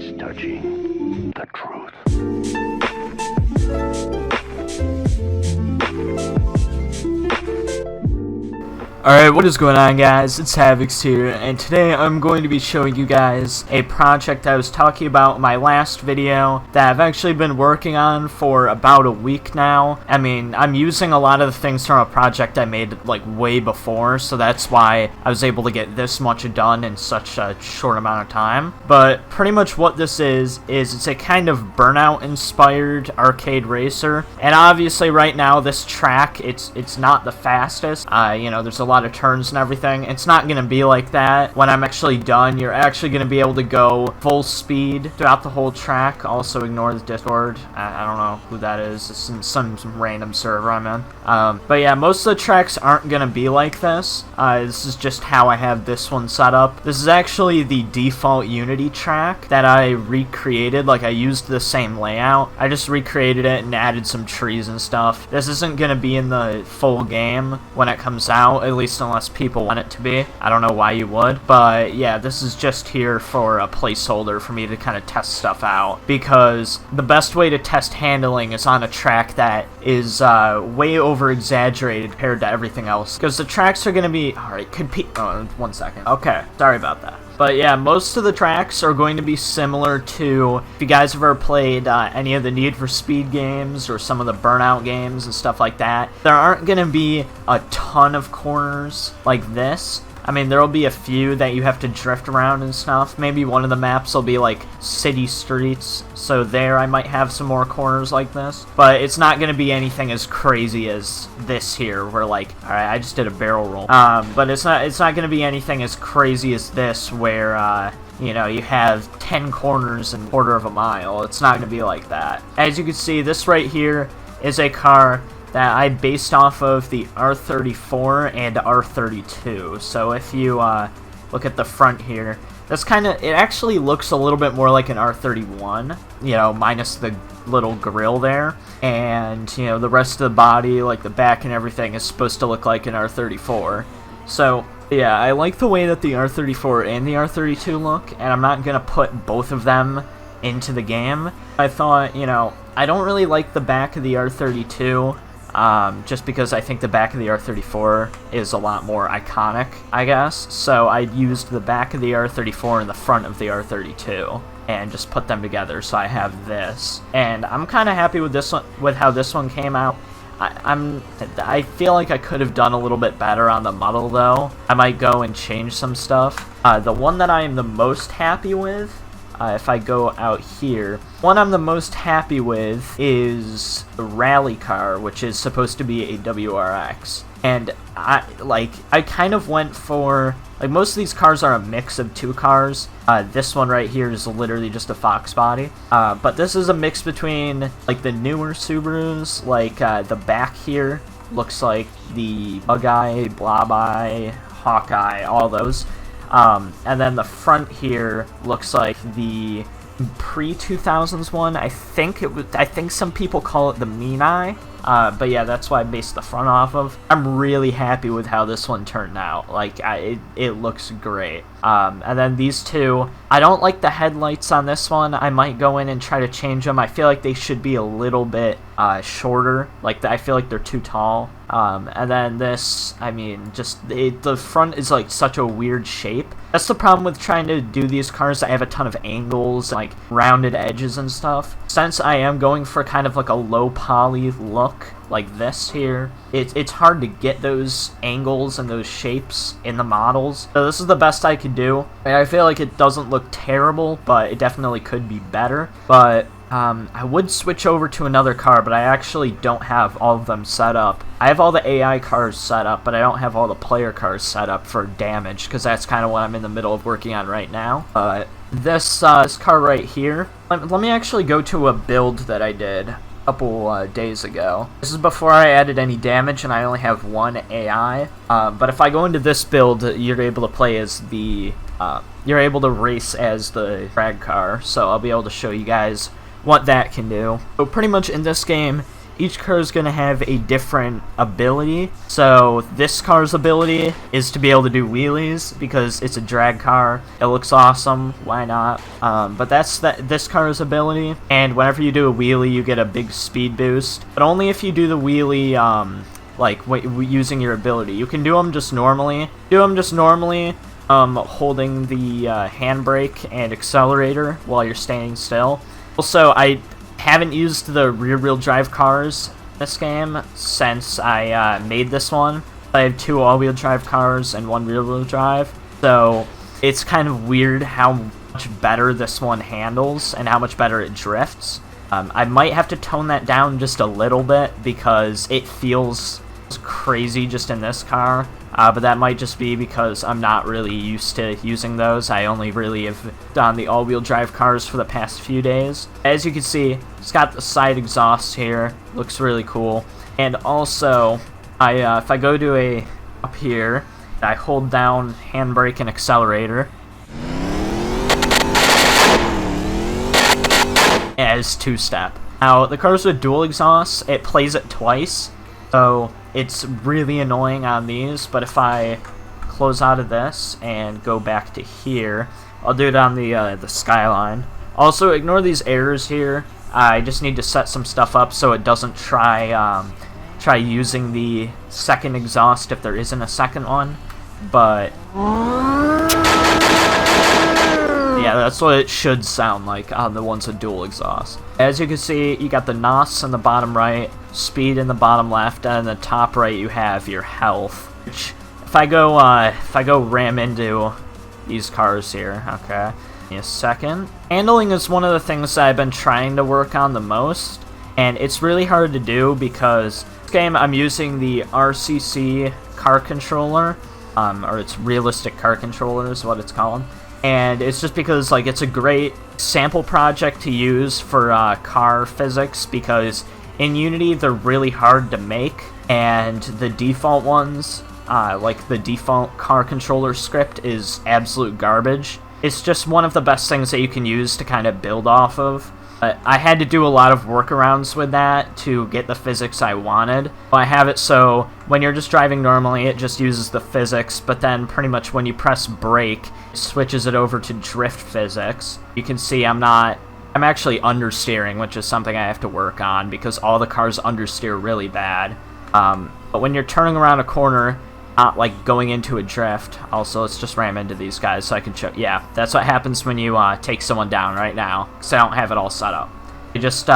is touching the truth. Alright, what is going on, guys? It's Havix here, and today I'm going to be showing you guys a project I was talking about in my last video that I've actually been working on for about a week now. I mean, I'm using a lot of the things from a project I made like way before, so that's why I was able to get this much done in such a short amount of time. But pretty much what this is it's a kind of Burnout inspired arcade racer, and obviously right now this track, it's not the fastest. You know, there's a lot of turns and everything. It's not going to be like that. When I'm actually done, you're actually going to be able to go full speed throughout the whole track. Also ignore the Discord. I don't know who that is. It's some random server I'm in. But yeah, most of the tracks aren't going to be like this. This is just how I have this one set up. This is actually the default Unity track that I recreated. Like, I used the same layout. I just recreated it and added some trees and stuff. This isn't going to be in the full game when it comes out, at least unless people want it to be. I don't know why you would, but yeah, this is just here for a placeholder for me to kind of test stuff out, because the best way to test handling is on a track that is way over exaggerated compared to everything else, because the tracks are going to be, alright, oh, 1 second, okay, sorry about that. But yeah, most of the tracks are going to be similar to, if you guys have ever played any of the Need for Speed games or some of the Burnout games and stuff like that, there aren't going to be a ton of corners like this. I mean, there will be a few that you have to drift around and stuff. Maybe one of the maps will be like city streets, so there I might have some more corners like this. But it's not going to be anything as crazy as this here, where like, alright, I just did a barrel roll. But it's not going to be anything as crazy as this, where you know, you have 10 corners in a quarter of a mile. It's not going to be like that. As you can see, this right here is a car that I based off of the R34 and R32. So if you look at the front here, that's kind of, it actually looks a little bit more like an R31, you know, minus the little grill there. And, you know, the rest of the body, like the back and everything, is supposed to look like an R34. So yeah, I like the way that the R34 and the R32 look, and I'm not going to put both of them into the game. I thought, you know, I don't really like the back of the R32, just because I think the back of the R34 is a lot more iconic, I guess. So I used the back of the R34 and the front of the R32 and just put them together, so I have this. And I'm kind of happy with this one, with how this one came out. I feel like I could have done a little bit better on the model though. I might go and change some stuff. The one that I am the most happy with, if I go out here, one I'm the most happy with is the rally car, which is supposed to be a WRX. And I kind of went for, like, most of these cars are a mix of two cars. This one right here is literally just a Fox body. But this is a mix between, like, the newer Subarus, like, the back here looks like the Bug-Eye, Blob-Eye, Hawkeye, all those. And then the front here looks like the pre-2000s one. I think some people call it the Mean Eye. But yeah, that's why I based the front off of. I'm really happy with how this one turned out. Like, it looks great. And then these two, I don't like the headlights on this one. I might go in and try to change them. I feel like they should be a little bit shorter. Like, I feel like they're too tall. And then this, I mean, just the front is like such a weird shape. That's the problem with trying to do these cars. I have a ton of angles, like rounded edges and stuff. Since I am going for kind of like a low poly look like this here, it's hard to get those angles and those shapes in the models. So this is the best I could do. And I feel like it doesn't look terrible, but it definitely could be better. But I would switch over to another car, but I actually don't have all of them set up. I have all the AI cars set up, but I don't have all the player cars set up for damage, because that's kind of what I'm in the middle of working on right now. This car right here, let me actually go to a build that I did a couple days ago. This is before I added any damage, and I only have one AI. But if I go into this build, you're able to play as the, you're able to race as the drag car, so I'll be able to show you guys what that can do. So pretty much in this game, each car is going to have a different ability. So this car's ability is to be able to do wheelies because it's a drag car. It looks awesome. Why not? But that's this car's ability. And whenever you do a wheelie, you get a big speed boost. But only if you do the wheelie, using your ability. You can do them just normally. Holding the handbrake and accelerator while you're standing still. Also, I haven't used the rear-wheel drive cars in this game since I made this one. I have 2 all-wheel drive cars and 1 rear-wheel drive, so it's kind of weird how much better this one handles and how much better it drifts. I might have to tone that down just a little bit because it feels crazy just in this car, but that might just be because I'm not really used to using those. I only really have done the all-wheel drive cars for the past few days. As you can see, it's got the side exhaust here, looks really cool. And also, if I go to up here, I hold down handbrake and accelerator as 2-step. Now, the cars with dual exhausts, it plays it twice, so it's really annoying on these, but if I close out of this and go back to here, I'll do it on the Skyline. Also, ignore these errors here. I just need to set some stuff up so it doesn't try using the second exhaust if there isn't a second one, but yeah, that's what it should sound like on the ones with dual exhaust. As you can see, you got the NOS in the bottom right, speed in the bottom left, and in the top right you have your health. Which, if I go ram into these cars here, okay, give me a second. Handling is one of the things that I've been trying to work on the most, and it's really hard to do because this game I'm using the RCC car controller, or it's realistic car controller is what it's called. And it's just because, like, it's a great sample project to use for car physics, because in Unity they're really hard to make, and the default ones, like the default car controller script, is absolute garbage. It's just one of the best things that you can use to kind of build off of. I had to do a lot of workarounds with that to get the physics I wanted. I have it so when you're just driving normally, it just uses the physics, but then pretty much when you press brake, it switches it over to drift physics. You can see I'm actually understeering, which is something I have to work on because all the cars understeer really bad. But when you're turning around a corner, not like going into a drift. Also, let's just ram into these guys so I can show. Yeah, that's what happens when you take someone down right now, because I don't have it all set up. You just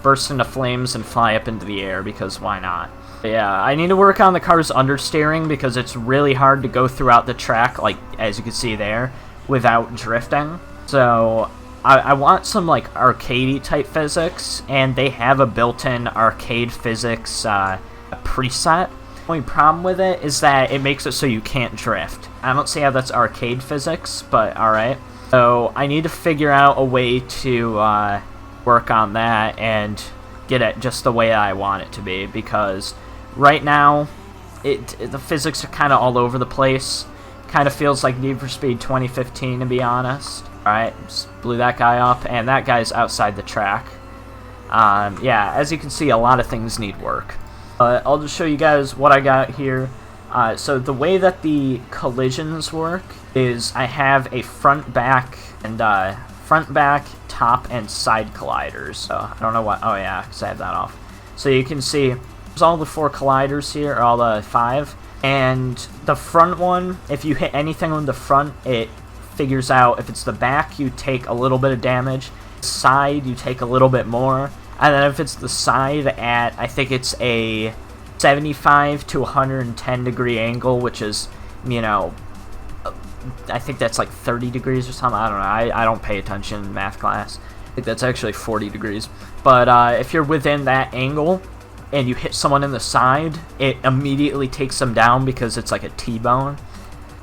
burst into flames and fly up into the air, because why not? But yeah, I need to work on the car's understeering because it's really hard to go throughout the track, like as you can see there, without drifting. So I want some like arcadey type physics, and they have a built-in arcade physics preset. The only problem with it is that it makes it so you can't drift. I don't see how that's arcade physics, but alright. So I need to figure out a way to work on that and get it just the way I want it to be, because right now the physics are kind of all over the place. Kind of feels like Need for Speed 2015, to be honest. Alright, just blew that guy up, and that guy's outside the track. Yeah, as you can see, a lot of things need work. I'll just show you guys what I got here. So the way that the collisions work is I have a front, back, top, and side colliders. So I don't know what. Oh yeah, because I have that off. So you can see there's all the 4 colliders here, or all the 5. And the front one, if you hit anything on the front, it figures out if it's the back, you take a little bit of damage. Side, you take a little bit more. And then if it's the side at, I think it's a 75 to 110 degree angle, which is, you know, I think that's like 30 degrees or something. I don't know. I don't pay attention in math class. I think that's actually 40 degrees. But if you're within that angle and you hit someone in the side, it immediately takes them down because it's like a T-bone.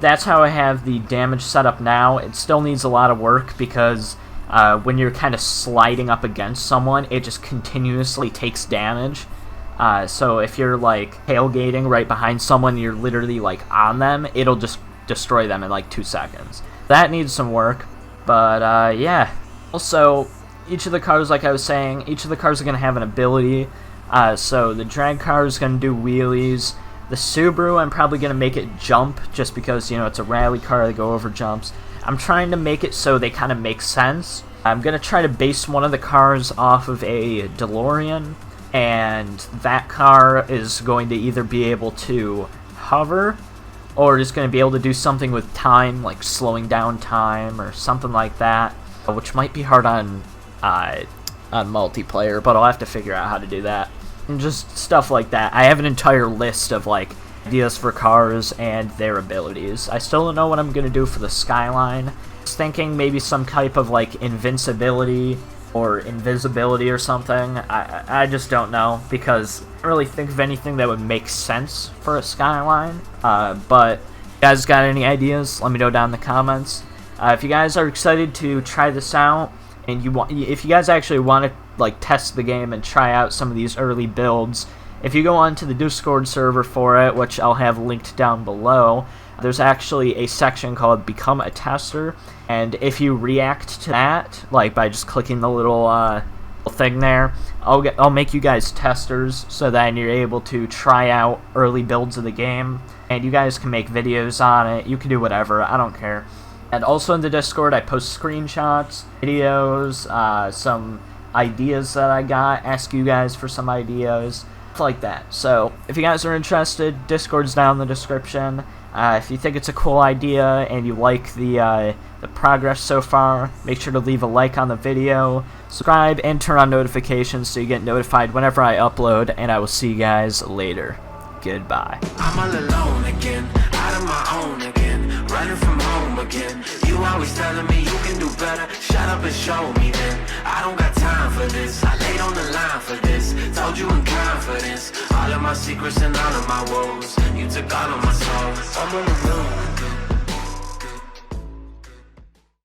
That's how I have the damage set up now. It still needs a lot of work because when you're kind of sliding up against someone, it just continuously takes damage. So if you're like tailgating right behind someone, you're literally like on them, it'll just destroy them in like 2 seconds. That needs some work, but yeah. Also, each of the cars, like I was saying, each of the cars are going to have an ability. So the drag car is going to do wheelies. The Subaru, I'm probably going to make it jump just because, you know, it's a rally car, they go over jumps. I'm trying to make it so they kind of make sense. I'm going to try to base one of the cars off of a DeLorean, and that car is going to either be able to hover, or is going to be able to do something with time, like slowing down time or something like that, which might be hard on multiplayer, but I'll have to figure out how to do that. And just stuff like that. I have an entire list of like ideas for cars and their abilities. I still don't know what I'm gonna do for the Skyline. I was thinking maybe some type of like invincibility or invisibility or something. I just don't know, because I don't really think of anything that would make sense for a Skyline. But if you guys got any ideas, let me know down in the comments. If you guys are excited to try this out, and if you guys actually want to like test the game and try out some of these early builds, if you go onto the Discord server for it, which I'll have linked down below, there's actually a section called Become a Tester, and if you react to that, like by just clicking the little thing there, I'll make you guys testers, so then you're able to try out early builds of the game, and you guys can make videos on it. You can do whatever, I don't care. And also in the Discord, I post screenshots, videos, some ideas that I got, ask you guys for some ideas, stuff like that. So if you guys are interested, Discord's down in the description. If you think it's a cool idea and you like the progress so far, make sure to leave a like on the video, subscribe, and turn on notifications so you get notified whenever I upload, and I will see you guys later. Goodbye. I'm all alone again, out of my own again, running from home again. You always telling me you can do better, shut up and show me then. I don't got time for this, I laid on the line for this, told you in confidence, all of my secrets and all of my woes, you took all of my soul. I'm on the road.